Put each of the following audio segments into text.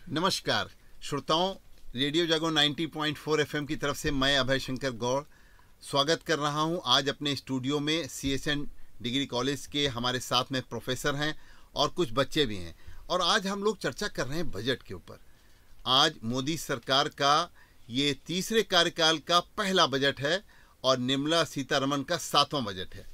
नमस्कार श्रोताओं, रेडियो जागो 90.4 एफएम की तरफ से मैं अभय शंकर गौड़ स्वागत कर रहा हूं। आज अपने स्टूडियो में सीएसएन डिग्री कॉलेज के हमारे साथ में प्रोफेसर हैं और कुछ बच्चे भी हैं और आज हम लोग चर्चा कर रहे हैं बजट के ऊपर। आज मोदी सरकार का ये तीसरे कार्यकाल का पहला बजट है और निर्मला सीतारमण का 7वां बजट है।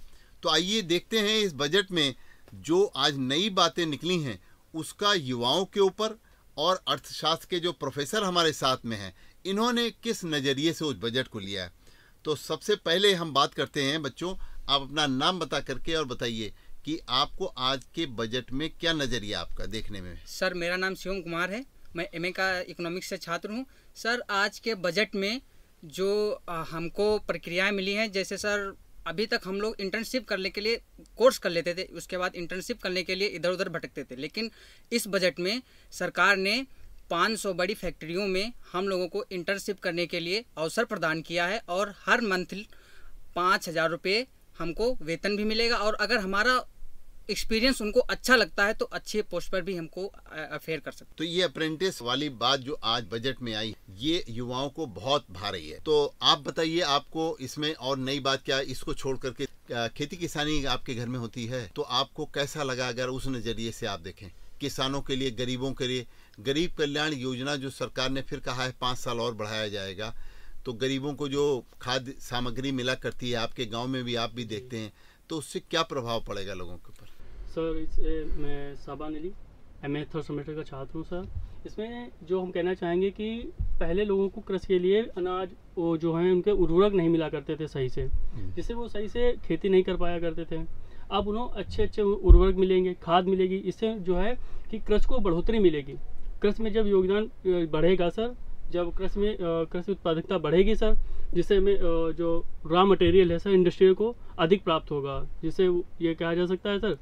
तो आइए देखते हैं इस बजट में जो आज नई बातें निकली हैं उसका युवाओं के ऊपर और अर्थशास्त्र के जो प्रोफेसर हमारे साथ में हैं इन्होंने किस नज़रिए से उस बजट को लिया है। तो सबसे पहले हम बात करते हैं बच्चों, आप अपना नाम बता करके और बताइए कि आपको आज के बजट में क्या नज़रिया आपका देखने में। सर मेरा नाम शिवम कुमार है, मैं एमए का इकोनॉमिक्स से छात्र हूँ। सर आज के बजट में जो हमको प्रक्रियाएं मिली हैं, जैसे सर अभी तक हम लोग इंटर्नशिप करने के लिए कोर्स कर लेते थे, उसके बाद इंटर्नशिप करने के लिए इधर उधर भटकते थे, लेकिन इस बजट में सरकार ने 500 बड़ी फैक्ट्रियों में हम लोगों को इंटर्नशिप करने के लिए अवसर प्रदान किया है और हर मंथ 5,000 रुपये हमको वेतन भी मिलेगा और अगर हमारा एक्सपीरियंस उनको अच्छा लगता है तो अच्छे पोस्ट पर भी हमको अफेयर कर सकते। तो ये अप्रेंटिस वाली बात जो आज बजट में आई ये युवाओं को बहुत भा रही है। तो आप बताइए आपको इसमें और नई बात क्या है, इसको छोड़ करके खेती किसानी आपके घर में होती है तो आपको कैसा लगा अगर उस नज़रिए से आप देखें। किसानों के लिए, गरीबों के लिए गरीब कल्याण योजना जो सरकार ने फिर कहा है 5 साल और बढ़ाया जाएगा, तो गरीबों को जो खाद्य सामग्री मिला करती है आपके गाँव में भी आप भी देखते हैं, तो उससे क्या प्रभाव पड़ेगा लोगों के ऊपर। सर मैं साबान अली एमए 3rd सेमेस्टर का छात्र हूँ। सर इसमें जो हम कहना चाहेंगे कि पहले लोगों को कृषि के लिए अनाज वो जो है उनके उर्वरक नहीं मिला करते थे सही से, जिससे वो सही से खेती नहीं कर पाया करते थे। अब उन्हें अच्छे उर्वरक मिलेंगे, खाद मिलेगी, इससे जो है कि कृषि को बढ़ोतरी मिलेगी। कृषि में जब योगदान बढ़ेगा सर, जब कृषि में कृषि उत्पादकता बढ़ेगी सर, जिससे हमें जो रॉ मटेरियल है सर इंडस्ट्री को अधिक प्राप्त होगा, जिससे ये कहा जा सकता है सर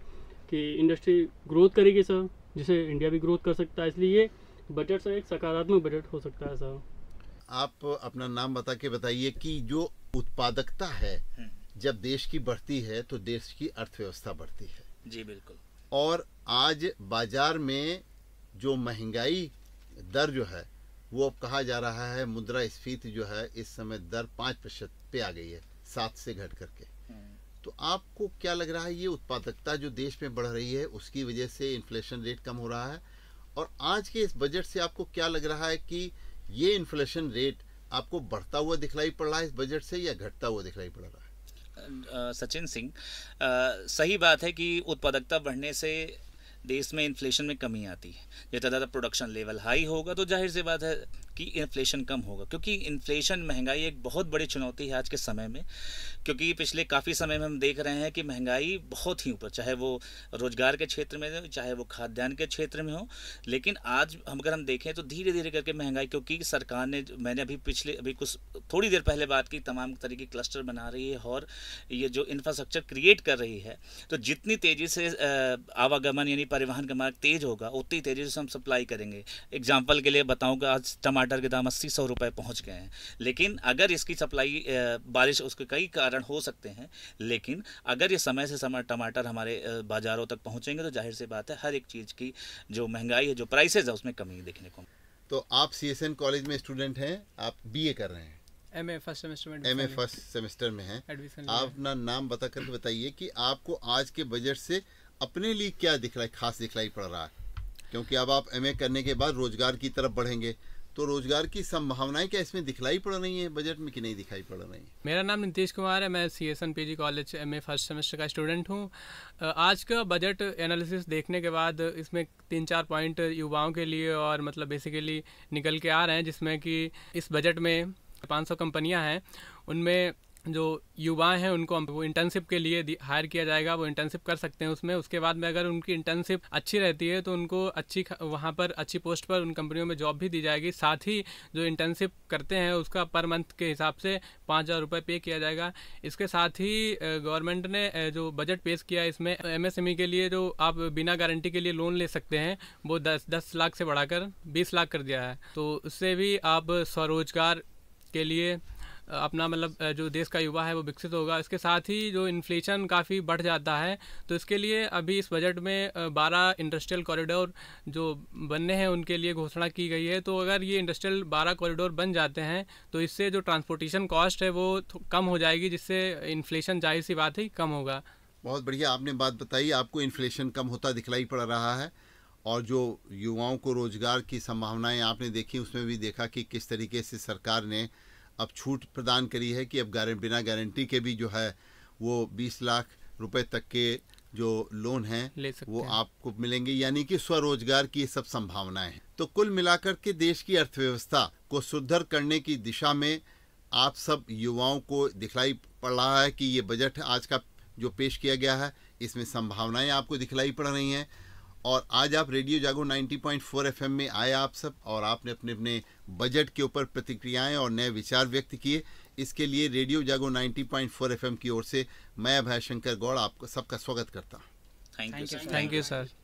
कि इंडस्ट्री ग्रोथ करेगी सर, जिससे इंडिया भी ग्रोथ कर सकता है। इसलिए ये बजट सर एक सकारात्मक बजट हो सकता है। सर आप अपना नाम बता के बताइए कि जो उत्पादकता है जब देश की बढ़ती है तो देश की अर्थव्यवस्था बढ़ती है। जी बिल्कुल। और आज बाजार में जो महंगाई दर जो है वो अब कहा जा रहा है मुद्रास्फीति जो है इस समय दर 5% पे आ गई है, 7 से घट करके। तो आपको क्या लग रहा है ये उत्पादकता जो देश में बढ़ रही है उसकी वजह से इन्फ्लेशन रेट कम हो रहा है, और आज के इस बजट से आपको क्या लग रहा है कि ये इन्फ्लेशन रेट आपको बढ़ता हुआ दिखलाई पड़ रहा है इस बजट से या घटता हुआ दिखलाई पड़ रहा है। सचिन सिंह, सही बात है कि उत्पादकता बढ़ने से देश में इन्फ्लेशन में कमी आती है। जितना ज़्यादा प्रोडक्शन लेवल हाई होगा तो जाहिर सी बात है कि इन्फ्लेशन कम होगा, क्योंकि इन्फ्लेशन महंगाई एक बहुत बड़ी चुनौती है आज के समय में। क्योंकि पिछले काफ़ी समय में हम देख रहे हैं कि महंगाई बहुत ही ऊपर, चाहे वो रोजगार के क्षेत्र में हो, चाहे वो खाद्यान्न के क्षेत्र में हो। लेकिन आज अगर हम देखें तो धीरे धीरे करके महंगाई, क्योंकि सरकार ने, मैंने अभी कुछ थोड़ी देर पहले बात की, तमाम तरह की क्लस्टर बना रही है और ये जो इंफ्रास्ट्रक्चर क्रिएट कर रही है, तो जितनी तेज़ी से आवागमन यानी परिवहन का मार्ग तेज होगा उतनी तेज़ी से हम सप्लाई करेंगे। एग्जाम्पल के लिए बताऊँगा, आज टमाटर के दाम 80-100 रुपये पहुँच गए हैं। लेकिन अगर इसकी सप्लाई बारिश, उसके कई कारण हो सकते हैं, लेकिन अगर ये समय से समय टमाटर हमारे बाज़ारों तक पहुँचेंगे तो जाहिर सी बात है हर एक चीज़ की जो महंगाई है, जो प्राइसेज है, उसमें कमी देखने को। तो आप सीएसएन कॉलेज में स्टूडेंट हैं, आप बीए कर रहे हैं, एमए फर्स्ट सेमेस्टर में हैं। आप अपना नाम बता करके बताइए कि आपको आज के बजट से अपने लिए क्या खास दिखलाई पड़ रहा है, क्योंकि अब आप एमए करने के बाद रोजगार की तरफ बढ़ेंगे, तो रोजगार की संभावनाएं क्या इसमें दिखलाई पड़ रही हैं बजट में कि नहीं दिखाई पड़ रही हैं। मेरा नाम नीतीश कुमार है, मैं CSN PG college MA first semester का स्टूडेंट हूं। आज का बजट एनालिसिस देखने के बाद इसमें 3-4 पॉइंट युवाओं के लिए और मतलब बेसिकली निकल के आ रहे हैं, जिसमें कि इस बजट में 500 कंपनियां हैं, उनमें जो युवा हैं उनको वो इंटर्नशिप के लिए हायर किया जाएगा, वो इंटर्नशिप कर सकते हैं उसमें। उसके बाद में अगर उनकी इंटर्नशिप अच्छी रहती है तो उनको वहाँ पर अच्छी पोस्ट पर उन कंपनियों में जॉब भी दी जाएगी। साथ ही जो इंटर्नशिप करते हैं उसका पर मंथ के हिसाब से 5,000 रुपये पे किया जाएगा। इसके साथ ही गवर्नमेंट ने जो बजट पेश किया इसमें एमएसएमई के लिए जो आप बिना गारंटी के लिए लोन ले सकते हैं वो 10 लाख से बढ़ाकर 20 लाख कर दिया है। तो उससे भी आप स्वरोजगार के लिए अपना मतलब जो देश का युवा है वो विकसित होगा। इसके साथ ही जो इन्फ्लेशन काफ़ी बढ़ जाता है, तो इसके लिए अभी इस बजट में 12 इंडस्ट्रियल कॉरिडोर जो बनने हैं उनके लिए घोषणा की गई है। तो अगर ये इंडस्ट्रियल 12 कॉरिडोर बन जाते हैं तो इससे जो ट्रांसपोर्टेशन कॉस्ट है वो कम हो जाएगी, जिससे इन्फ्लेशन जाहिर सी बात है कम होगा। बहुत बढ़िया आपने बात बताई, आपको इन्फ्लेशन कम होता दिखलाई पड़ रहा है और जो युवाओं को रोजगार की संभावनाएं आपने देखी, उसमें भी देखा कि किस तरीके से सरकार ने अब छूट प्रदान करी है कि अब बिना गारंटी के भी जो है वो 20 लाख रुपए तक के जो लोन हैं वो आपको मिलेंगे, यानी कि स्वरोजगार की ये सब संभावनाएं हैं। तो कुल मिलाकर के देश की अर्थव्यवस्था को सुदृढ़ करने की दिशा में आप सब युवाओं को दिखलाई पड़ रहा है कि ये बजट आज का जो पेश किया गया है इसमें संभावनाएं आपको दिखलाई पड़ रही हैं। और आज आप रेडियो जागो 90.4 FM में आए आप सब, और आपने अपने अपने बजट के ऊपर प्रतिक्रियाएं और नए विचार व्यक्त किए। इसके लिए रेडियो जागो 90.4 FM की ओर से मैं अभय शंकर गौड़ आपको सबका स्वागत करता हूँ। Thank you sir.